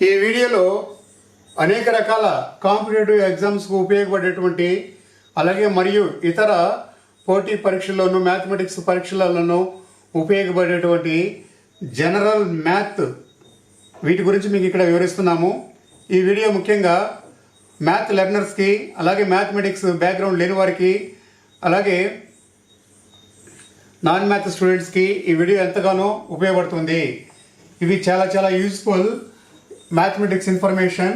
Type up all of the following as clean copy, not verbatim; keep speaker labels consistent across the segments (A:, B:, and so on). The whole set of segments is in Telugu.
A: ఈ వీడియోలో అనేక రకాల కాంపిటేటివ్ ఎగ్జామ్స్కు ఉపయోగపడేటువంటి అలాగే మరియు ఇతర పోటీ పరీక్షల్లోనూ మ్యాథమెటిక్స్ పరీక్షలలోనూ ఉపయోగపడేటువంటి జనరల్ మ్యాథ్ వీటి గురించి మీకు ఇక్కడ వివరిస్తున్నాము. ఈ వీడియో ముఖ్యంగా మ్యాథ్ లెర్నర్స్కి అలాగే మ్యాథమెటిక్స్ బ్యాక్గ్రౌండ్ లేని వారికి అలాగే నాన్ మ్యాథ్ స్టూడెంట్స్కి ఈ వీడియో ఎంతగానో ఉపయోగపడుతుంది. ఇవి చాలా యూజ్ఫుల్ మ్యాథమెటిక్స్ ఇన్ఫర్మేషన్.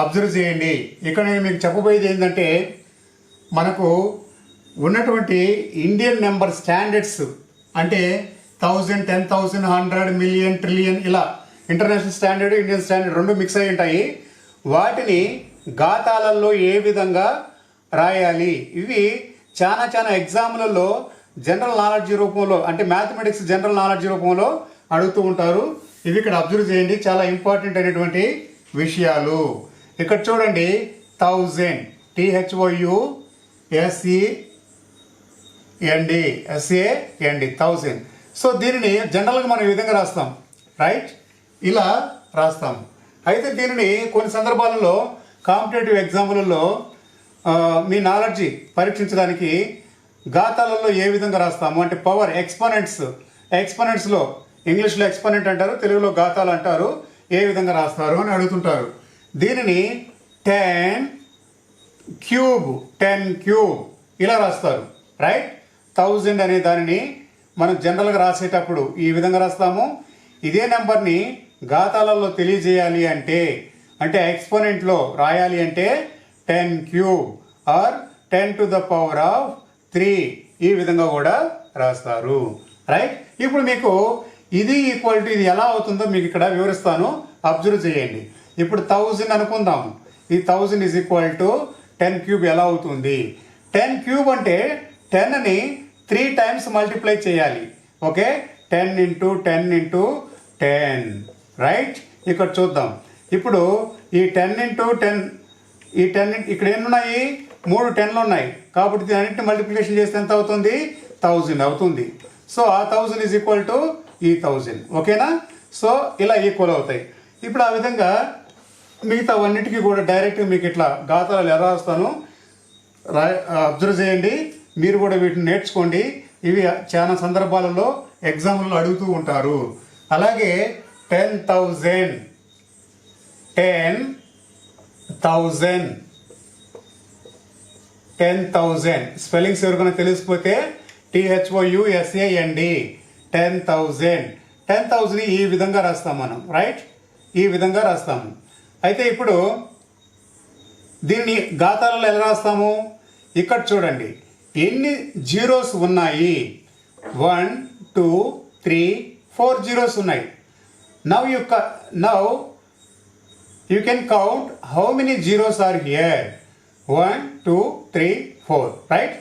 A: అబ్జర్వ్ చేయండి. ఇక్కడ నేను మీకు చెప్పబోయేది ఏంటంటే మనకు ఉన్నటువంటి ఇండియన్ నెంబర్ స్టాండర్డ్స్ అంటే 1000, 10,000, 100, మిలియన్, ట్రిలియన్ ఇలా ఇంటర్నేషనల్ స్టాండర్డ్ ఇండియన్ స్టాండర్డ్ రెండు మిక్స్ అయి ఉంటాయి. వాటిని ఘాతాలలో ఏ విధంగా రాయాలి ఇవి చాలా ఎగ్జామ్లలో జనరల్ నాలెడ్జ్ రూపంలో అంటే మ్యాథమెటిక్స్ జనరల్ నాలెడ్జ్ రూపంలో అడుగుతూ ఉంటారు. ఇవి ఇక్కడ అబ్జర్వ్ చేయండి. చాలా ఇంపార్టెంట్ అయినటువంటి విషయాలు. ఇక్కడ చూడండి 1000 THOUSEND 1000. సో దీనిని జనరల్గా మనం ఈ విధంగా రాస్తాం, రైట్? ఇలా రాస్తాం. అయితే దీనిని కొన్ని సందర్భాలలో కాంపిటేటివ్ ఎగ్జామ్లలో మీ నాలెడ్జి పరీక్షించడానికి ఘాతాలలో ఏ విధంగా రాస్తాము అంటే పవర్ ఎక్స్పోనెంట్స్లో ఇంగ్లీష్లో ఎక్స్పోనెంట్ అంటారు, తెలుగులో ఘాతాలు అంటారు, ఏ విధంగా రాస్తారు అని అడుగుతుంటారు. దీనిని 10 క్యూబ్ ఇలా రాస్తారు, రైట్? 1000 అనే దానిని మనం జనరల్గా రాసేటప్పుడు ఈ విధంగా రాస్తాము. ఇదే నెంబర్ని ఘాతాలలో తెలియజేయాలి అంటే ఎక్స్పోనెంట్లో రాయాలి అంటే 10 cube are 10 to the power of 3 ఈ విధంగా కూడా రాస్తారు, రైట్? ఇప్పుడు మీకు ఇది ఈక్వల్ టు ఇది ఎలా అవుతుందో మీకు ఇక్కడ వివరిస్తాను. అబ్జర్వ్ చేయండి. ఇప్పుడు 1000 అనుకుందాం. ఈ 1000 ఈజ్ ఈక్వల్ టు 10 క్యూబ్ ఎలా అవుతుంది? 10 క్యూబ్ అంటే 10ని 3 times మల్టిప్లై చేయాలి. Okay, 10 into 10 into 10, right? ఇక్కడ చూద్దాం. ఇప్పుడు ఈ 10 into 10 ఈ 10 ఇక్కడ ఎన్ని ఉన్నాయి? 3 10లు ఉన్నాయి. కాబట్టి దీని అన్నింటిని మల్టిప్లికేషన్ చేస్తే ఎంత అవుతుంది? 1000 అవుతుంది. సో ఆ 1000 ఈజ్ ఈక్వల్ టు ఈ 1000. ఓకేనా? సో ఇలా ఈక్వల్ అవుతాయి. ఇప్పుడు ఆ విధంగా మిగతా అన్నిటికీ కూడా డైరెక్ట్గా మీకు ఇట్లా ఘాతాలు ఎలా రాస్తాను అబ్జర్వ్ చేయండి. మీరు కూడా వీటిని నేర్చుకోండి. ఇవి చాలా సందర్భాలలో ఎగ్జామ్లలో అడుగుతూ ఉంటారు. అలాగే 10,000 స్పెల్లింగ్స్ ఎవరికైనా తెలిసిపోతే THOUSAND 10,000 ఈ విధంగా రాస్తాం మనం, రైట్? ఈ విధంగా రాస్తాము. అయితే ఇప్పుడు దీన్ని ఘాతాలలో ఎలా రాస్తాము? ఇక్కడ చూడండి ఎన్ని జీరోస్ ఉన్నాయి. 1 2 3 4 జీరోస్ ఉన్నాయి. Now you can count how many zeros are here. 1 2 3 4, right?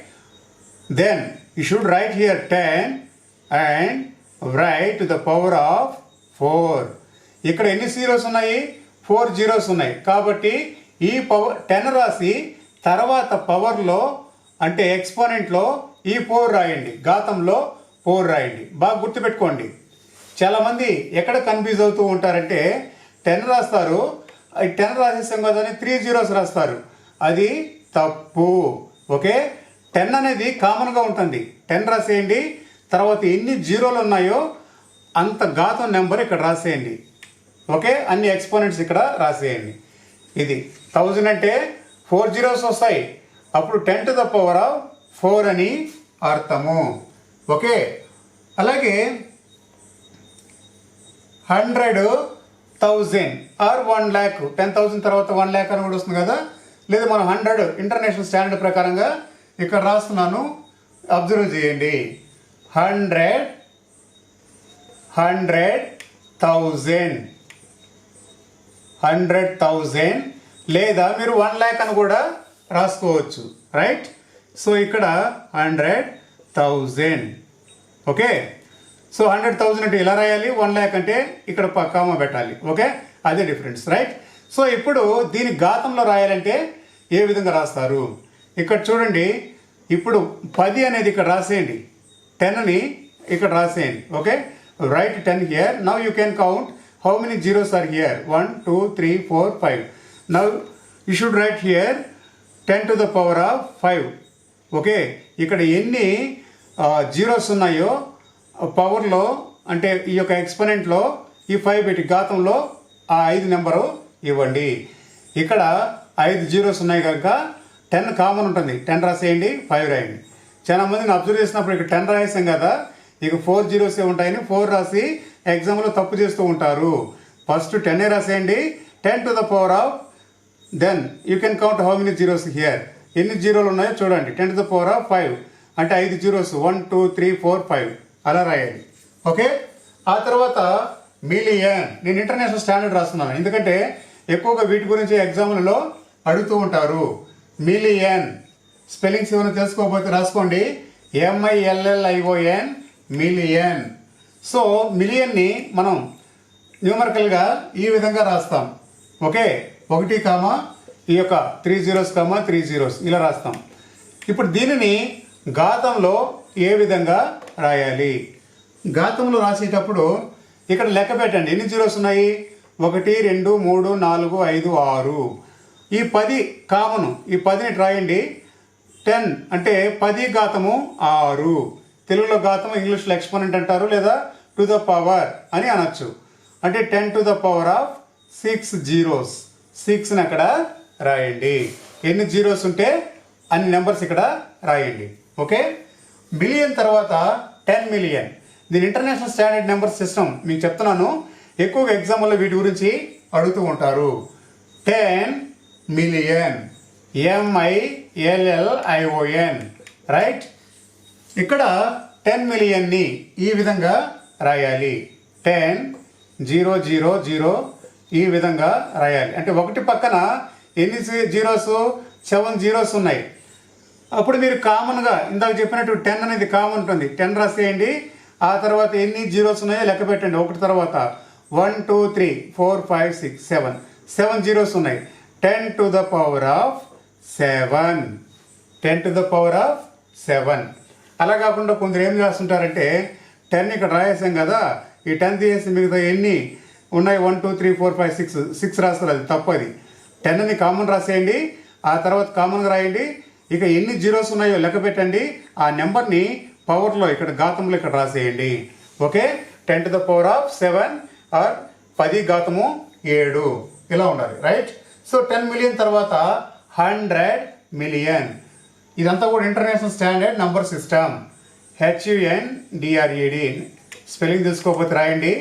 A: Then you should write here 10 and write to the power of 4. ఇక్కడ ఎన్ని జీరోస్ ఉన్నాయి? 4 జీరోస్ ఉన్నాయి. కాబట్టి ఈ పవర్ 10 రాసి తర్వాత పవర్లో అంటే ఎక్స్పోనెంట్లో ఈ 4 రాయండి, ఘాతంలో 4 రాయండి. బాగా గుర్తుపెట్టుకోండి. చాలామంది ఎక్కడ కన్ఫ్యూజ్ అవుతూ ఉంటారంటే 10 రాస్తారు, 10 రాసేసాం కదా అని 3 జీరోస్ రాస్తారు. అది తప్పు. ఓకే, 10 అనేది కామన్గా ఉంటుంది. 10 రాసేయండి, తర్వాత ఎన్ని జీరోలు ఉన్నాయో అంత ఘాతం నెంబర్ ఇక్కడ రాసేయండి. ఓకే, అన్ని ఎక్స్పోనెంట్స్ ఇక్కడ రాసేయండి. ఇది 1000 అంటే 4 జీరోస్ వస్తాయి. అప్పుడు 10 to the power of 4 అని అర్థము. ఓకే, అలాగే 100,000 ఆర్ 1 lakh 10,000 తర్వాత 1 lakh అని కూడా వస్తుంది కదా. లేదా మనం 100 ఇంటర్నేషనల్ స్టాండర్డ్ ప్రకారంగా ఇక్కడ రాస్తున్నాను. అబ్జర్వ్ చేయండి. 100,000 లేదా మీరు 1 lakh అని కూడా రాసుకోవచ్చు, రైట్? సో ఇక్కడ 100,000. ఓకే, సో 100,000 అంటే ఇలా రాయాలి, 1 lakh అంటే ఇక్కడ కామా పెట్టాలి. ఓకే, అదే డిఫరెన్స్, రైట్? సో ఇప్పుడు దీని ఘాతంలో రాయాలంటే ఏ విధంగా రాస్తారు? ఇక్కడ చూడండి. ఇప్పుడు 10 అనేది ఇక్కడ రాసేయండి, 10ని ఇక్కడ రాసేయండి. Okay, write 10 here. Now you can count how many zeros are here? 1, 2, 3, 4, 5. Now you should write here 10 to the power of 5. Okay, ఇక్కడ ఎన్ని జీరోస్ ఉన్నాయో పవర్లో అంటే ఈ యొక్క ఎక్స్పోనెంట్లో ఈ 5 పెట్టి ఘాతంలో ఆ 5 నెంబరు ఇవ్వండి. ఇక్కడ 5 జీరోస్ ఉన్నాయి కనుక 10 కామన్ ఉంటుంది. 10 రాసేయండి, 5 రాయండి. చాలా మందిని అబ్జర్వ్ చేసినప్పుడు ఇక్కడ 10 రాసేసాం కదా, ఇక 4 జీరోసే ఉంటాయని 4 రాసి ఎగ్జామ్లో తప్పు చేస్తూ ఉంటారు. First 10 రాసేయండి. 10 to the power of, then you can count how many zeros here. ఎన్ని జీరోలు ఉన్నాయో చూడండి. 10 to the power of 5 అంటే 5 జీరోస్, 1, 2, 3, 4, 5 అలా రాయాలి. ఓకే, ఆ తర్వాత మిలియన్. నేను ఇంటర్నేషనల్ స్టాండర్డ్ రాస్తున్నాను ఎందుకంటే ఎక్కువగా వీటి గురించి ఎగ్జామ్లలో అడుగుతూ ఉంటారు. మిలియన్ స్పెల్లింగ్స్ ఏమైనా తెలుసుకోకపోతే రాసుకోండి. MILLION, million. సో మిలియన్ని మనం న్యూమరికల్గా ఈ విధంగా రాస్తాం. ఓకే, 1 కామా ఈ యొక్క 3 zeros కామా 3 zeros ఇలా రాస్తాం. ఇప్పుడు దీనిని ఘాతంలో ఏ విధంగా రాయాలి? ఘాతంలో రాసేటప్పుడు ఇక్కడ లెక్క పెట్టండి. ఎన్ని జీరోస్ ఉన్నాయి? 1, 2, 3, 4, 5, 6. ఈ 10 కామను, ఈ 10ని రాయండి. 10 అంటే 10 ఘాతము 6. తెలుగులో ఘాతము, ఇంగ్లీష్లో ఎక్స్పోనెంట్ అంటారు, లేదా టు ద పవర్ అని అనొచ్చు. అంటే 10 to the power of 6 zeros. 6ని అక్కడ రాయండి. ఎన్ని జీరోస్ ఉంటే అన్ని నెంబర్స్ ఇక్కడ రాయండి. ఓకే, మిలియన్ తర్వాత 10 మిలియన్. దీని ఇంటర్నేషనల్ స్టాండర్డ్ నెంబర్ సిస్టమ్ మీకు చెప్తున్నాను. ఎక్కువగా ఎగ్జామ్లో వీటి గురించి అడుగుతూ ఉంటారు. 10 మిలియన్, MILLION, రైట్? ఇక్కడ 10 మిలియన్ని ఈ విధంగా రాయాలి. 10, 0, 0, 0 ఈ విధంగా రాయాలి. అంటే 1 పక్కన ఎన్ని జీరోస్? 7 జీరోస్ ఉన్నాయి. అప్పుడు మీరు కామన్గా ఇందాక చెప్పినట్టు 10 అనేది కామన్ ఉంటుంది. 10 రాసేయండి. ఆ తర్వాత ఎన్ని జీరోస్ ఉన్నాయో లెక్క పెట్టండి. 1 తర్వాత 1, 2, 3, 4, 5, 6, 7. 7 జీరోస్ ఉన్నాయి. 10 to the power of 7. 10 to the power of 7. అలా కాకుండా కొందరు ఏం చేస్తుంటారంటే 10 ఇక్కడ రాయేసాం కదా, ఈ 10 తీసేసి మిగతా ఎన్ని ఉన్నాయి 1, 2, 3, 4, 5, 6 రాస్తారు. అది తప్పది. 10ని కామన్ రాసేయండి. ఆ తర్వాత కామన్గా రాయండి. ఇక ఎన్ని జీరోస్ ఉన్నాయో లెక్క పెట్టండి. ఆ నెంబర్ని పవర్లో ఇక్కడ ఘాతంలో ఇక్కడ రాసేయండి. Okay, 10 to the power of 7 or 10 ఘాతము 7 ఇలా ఉండాలి, రైట్? సో 10 మిలియన్ తర్వాత 100 మిలియన్. ఇదంతా కూడా international standard number system. HUNDRED. Spelling తెలుసుకోకపోతే రాయండి.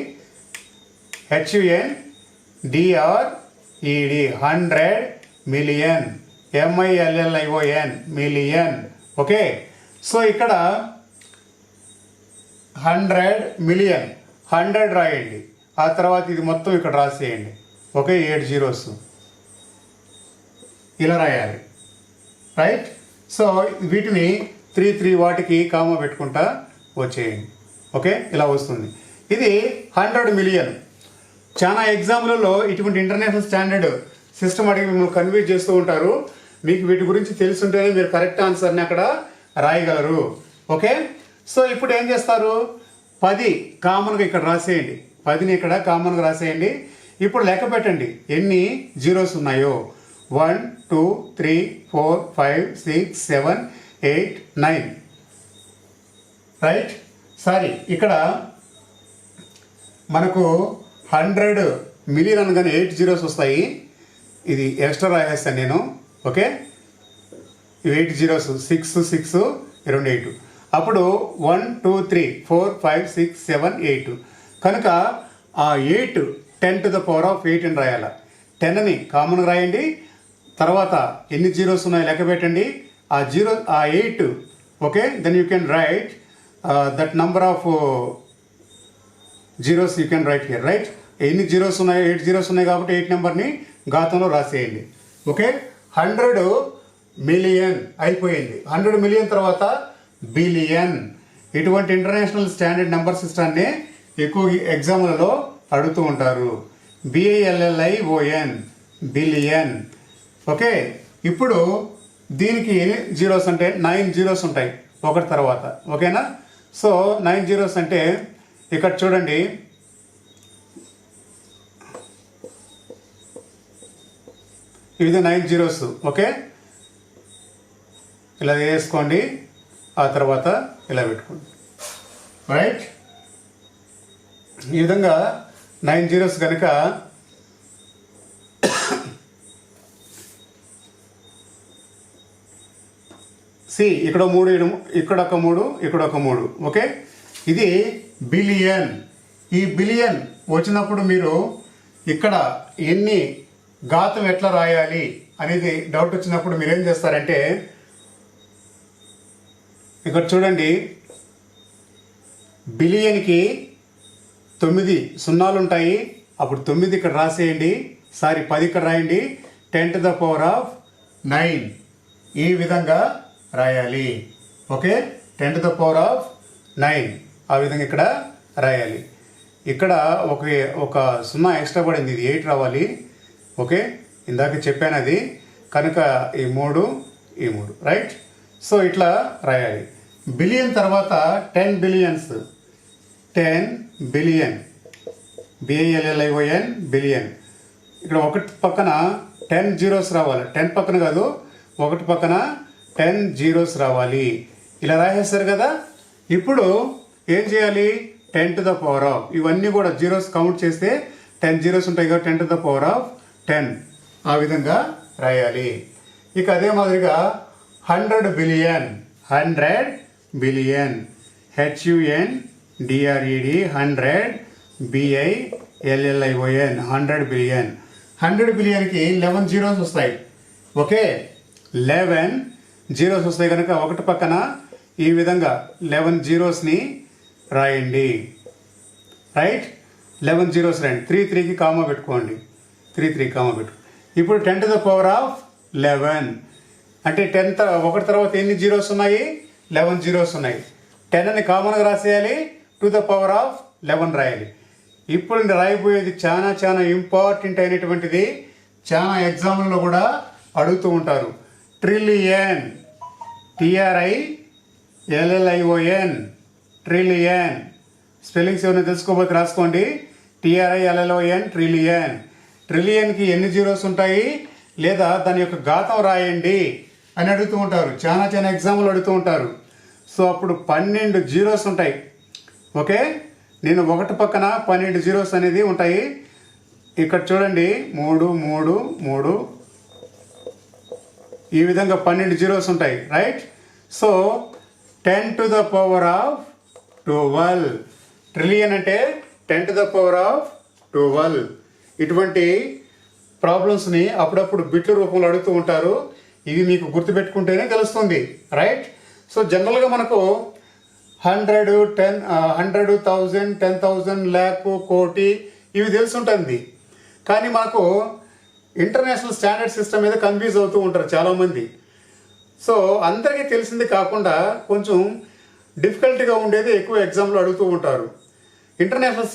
A: HUNDRED 100 million, MILLION million. Okay, so ఇక్కడ 100 మిలియన్, 100 రాయండి. ఆ తర్వాత ఇది మొత్తం ఇక్కడ రాసేయండి. ఓకే, 8 జీరోస్ ఇలా రాయాలి, రైట్? సో వీటిని 3 వాటికి కామా పెట్టుకుంటా వచ్చేయండి. ఓకే, ఇలా వస్తుంది. ఇది 100 మిలియన్. చాలా ఎగ్జామ్లలో ఇటువంటి ఇంటర్నేషనల్ స్టాండర్డ్ సిస్టమ్ అడిగి మిమ్మల్ని కన్ఫ్యూజ్ చేస్తూ ఉంటారు. మీకు వీటి గురించి తెలుసుంటేనే మీరు కరెక్ట్ ఆన్సర్ని అక్కడ రాయగలరు. ఓకే, సో ఇప్పుడు ఏం చేస్తారు? 10 కామన్గా ఇక్కడ రాసేయండి. 10ని ఇక్కడ కామన్గా రాసేయండి. ఇప్పుడు లెక్క పెట్టండి ఎన్ని జీరోస్ ఉన్నాయో. 1, 2, 3, 4, 5, 6, 7, 8, 9, రైట్? సారీ, ఇక్కడ మనకు 100 మిలియన్ అనగానే 8 జీరోస్ వస్తాయి. ఇది ఎక్స్ట్రా రాసేస్తాను నేను. Okay, 8 zeros, 6, 6, 2, 8. అప్పుడు 1, 2, 3, 4, 5, 6, 7, 8 కనుక ఆ 8 10 to the power of 8 అని రాయాలి. 10ని కామన్గా రాయండి. తర్వాత ఎన్ని జీరోస్ ఉన్నాయో లెక్క పెట్టండి. ఆ 8. Okay, then you can write that number of zeros you can write here, right? ఎన్ని జీరోస్ ఉన్నాయో 8 జీరోస్ ఉన్నాయి కాబట్టి 8 నెంబర్ని ఘాతంలో రాసేయండి. ఓకే, 100 మిలియన్ అయిపోయింది. 100 మిలియన్ తర్వాత బిలియన్. ఇటువంటి ఇంటర్నేషనల్ స్టాండర్డ్ నెంబర్ సిస్టాన్ని ఎక్కువ ఎగ్జామ్లలో అడుగుతూ ఉంటారు. BILLION billion. ఓకే, ఇప్పుడు దీనికి ఎన్ని జీరోస్ అంటే 9 జీరోస్ ఉంటాయి 1 తర్వాత. ఓకేనా? సో 9 జీరోస్ అంటే ఇక్కడ చూడండి ఇది 9 zeros. ఓకే, ఇలా వేసుకోండి, ఆ తర్వాత ఇలా పెట్టుకోండి. రైట్, ఈ విధంగా 9 zeros కనుక ఇక్కడ 3, ఇక్కడ ఒక 3, ఇక్కడ ఒక 3. ఓకే, ఇది బిలియన్. ఈ బిలియన్ వచ్చినప్పుడు మీరు ఇక్కడ ఎన్ని ఘాతం ఎట్లా రాయాలి అనేది డౌట్ వచ్చినప్పుడు మీరు ఏం చేస్తారంటే, ఇక్కడ చూడండి, బిలియన్కి 9 సున్నాలు ఉంటాయి. అప్పుడు 9 ఇక్కడ రాసేయండి, 10 ఇక్కడ రాయండి. 10⁻⁹ ఈ విధంగా రాయాలి. ఓకే, 10⁻⁹ ఆ విధంగా ఇక్కడ రాయాలి. ఇక్కడ ఒక 0 ఎక్స్ట్రా పడింది, ఇది 8 రావాలి. ఓకే, ఇందాక చెప్పాను అది, కనుక ఈ 3 రైట్. సో ఇట్లా రాయాలి. బిలియన్ తర్వాత 10 బిలియన్స్, 10 బిలియన్, BILLION బిలియన్. ఇక్కడ ఒకటి పక్కన 10 zeros రావాలి, 10 పక్కన కాదు, ఒకటి పక్కన 10 zeros రావాలి. ఇలా రాసేస్తారు కదా. ఇప్పుడు ఏం చేయాలి, 10⁻⁴ ఇవన్నీ కూడా జీరోస్ కౌంట్ చేస్తే 10 zeros ఉంటాయి కదా, 10⁻⁻10 ఆ విధంగా రాయాలి. ఇక అదే మాదిరిగా 100 billion, 100 billion, HUNDRED 100 BILLION 100 billion. 100 బిలియన్కి 11 zeros వస్తాయి. ఓకే, 11 zeros వస్తాయి కనుక ఒకటి పక్కన ఈ విధంగా 11 zerosని రాయండి. రైట్, 11 zeros రాయండి. 3కి కామా పెట్టుకోండి, 3 కామా పెట్టు. ఇప్పుడు 10⁻11 అంటే 10 ఒకటి తర్వాత ఎన్ని జీరోస్ ఉన్నాయి, 11 zeros ఉన్నాయి. 10 అని కామన్గా రాసేయాలి, 2⁻11 రాయాలి. ఇప్పుడు నేను రాయబోయేది చాలా ఇంపార్టెంట్ అయినటువంటిది, చాలా ఎగ్జామ్లలో కూడా అడుగుతూ ఉంటారు. Trillion, TRILLION trillion. స్పెల్లింగ్స్ ఏమైనా తెలుసుకోబోతే రాసుకోండి, TRILLION ట్రిలియన్. ట్రిలియన్కి ఎన్ని జీరోస్ ఉంటాయి లేదా దాని యొక్క ఘాతం రాయండి అని అడుగుతూ ఉంటారు, చాలా ఎగ్జామ్లు అడుగుతూ ఉంటారు. సో అప్పుడు 12 zeros ఉంటాయి. ఓకే, నేను ఒకటి పక్కన 12 zeros అనేది ఉంటాయి. ఇక్కడ చూడండి, 3 ఈ విధంగా 12 zeros ఉంటాయి. రైట్, సో 10⁻12 ట్రిలియన్ అంటే 10⁻12. ఇటువంటి ప్రాబ్లమ్స్ని అప్పుడప్పుడు బిట్ల రూపంలో అడుగుతూ ఉంటారు. ఇవి మీకు గుర్తుపెట్టుకుంటేనే తెలుస్తుంది. రైట్, సో జనరల్గా మనకు 100, 10, 100,000, 10,000, lakh, కోటి ఇవి తెలుసుంటుంది. కానీ మాకు ఇంటర్నేషనల్ స్టాండర్డ్ సిస్టమ్ మీద కన్ఫ్యూజ్ అవుతూ ఉంటారు చాలామంది. సో అందరికీ తెలిసింది కాకుండా కొంచెం డిఫికల్ట్గా ఉండేది ఎక్కువ ఎగ్జామ్లో అడుగుతూ ఉంటారు. ఇంటర్నేషనల్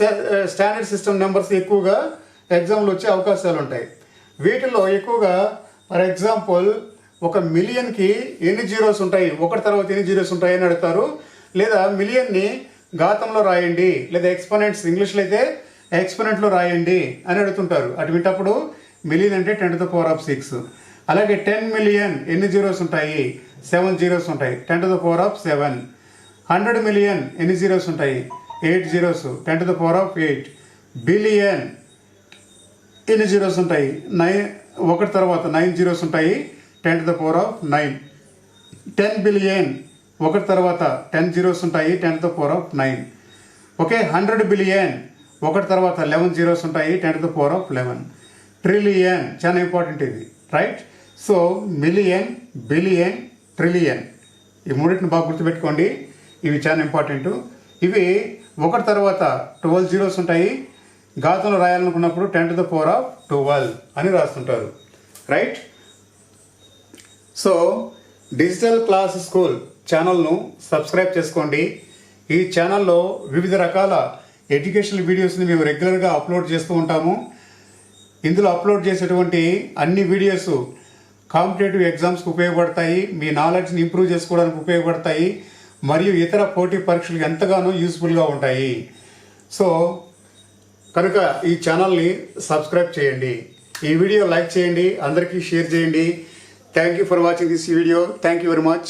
A: స్టాండర్డ్ సిస్టమ్ నెంబర్స్ ఎక్కువగా ఎగ్జామ్లో వచ్చే అవకాశాలు ఉంటాయి. వీటిల్లో ఎక్కువగా ఫర్ ఎగ్జాంపుల్ 1 మిలియన్కి ఎన్ని జీరోస్ ఉంటాయి, ఒకటి తర్వాత ఎన్ని జీరోస్ ఉంటాయి అని అడుగుతారు. లేదా మిలియన్ని ఘాతంలో రాయండి, లేదా ఎక్స్పోనెంట్స్, ఇంగ్లీష్లో అయితే ఎక్స్పోనెంట్లో రాయండి అని అడుగుతుంటారు. అటువంటప్పుడు మిలియన్ అంటే 10⁻6. అలాగే 10 మిలియన్ ఎన్ని జీరోస్ ఉంటాయి, 7 zeros ఉంటాయి, 10⁻7. 100 మిలియన్ ఎన్ని జీరోస్ ఉంటాయి, 8 zeros, 10⁻8. బిలియన్ ఎన్ని జీరోస్ ఉంటాయి, ఒకటి తర్వాత 9 zeros ఉంటాయి, 10⁻9. 10 బిలియన్ ఒకటి తర్వాత 10 zeros ఉంటాయి, 10⁻9. ఓకే, 100 బిలియన్ ఒకటి తర్వాత 11 zeros ఉంటాయి, 10⁻11. ట్రిలియన్ చాలా ఇంపార్టెంట్ ఇది. Right, so million, billion, trillion ఈ మూడింటిని బాగా గుర్తుపెట్టుకోండి, ఇవి చాలా ఇంపార్టెంట్. ఇవి ఒకటి తర్వాత 12 zeros ఉంటాయి. ఘాతంలో రాయాలనుకున్నప్పుడు 10⁻12 అని రాస్తుంటారు. Right, so digital class school ఛానల్ను సబ్స్క్రైబ్ చేసుకోండి. ఈ ఛానల్లో వివిధ రకాల ఎడ్యుకేషనల్ వీడియోస్ని మేము రెగ్యులర్గా అప్లోడ్ చేస్తూ ఉంటాము. ఇందులో అప్లోడ్ చేసేటువంటి అన్ని వీడియోస్ కాంపిటేటివ్ ఎగ్జామ్స్కి ఉపయోగపడతాయి, మీ నాలెడ్జ్ని ఇంప్రూవ్ చేసుకోవడానికి ఉపయోగపడతాయి, మరియు ఇతర పోటీ పరీక్షలకు ఎంతగానో యూస్ఫుల్గా ఉంటాయి. సో కనుక ఈ ఛానల్ని సబ్స్క్రైబ్ చేయండి. ఈ వీడియో లైక్ చేయండి, అందరికీ షేర్ చేయండి. Thank you for watching this video. Thank you very much.